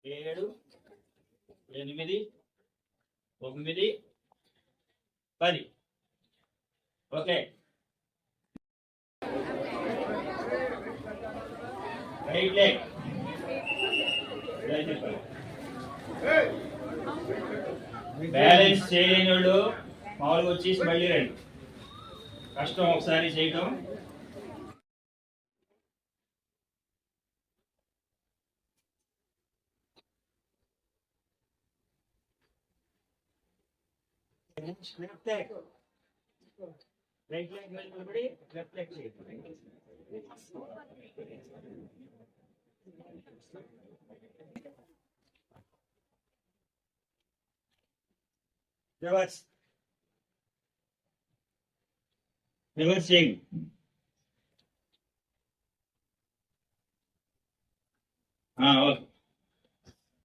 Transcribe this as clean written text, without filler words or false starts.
7 8 9 10. Okay. Right leg balance చేయలేని వాళ్ళు మామూలుగా వచ్చేసి మళ్ళీ రండి. కష్టం ఒకసారి చేయటం. లెఫ్ట్ లెగ్ రైట్ లెగ్ మీద నిలబడి లెఫ్ట్ లెగ్ చేయండి. రివర్స్ రివర్స్ చేయండి. ఓకే.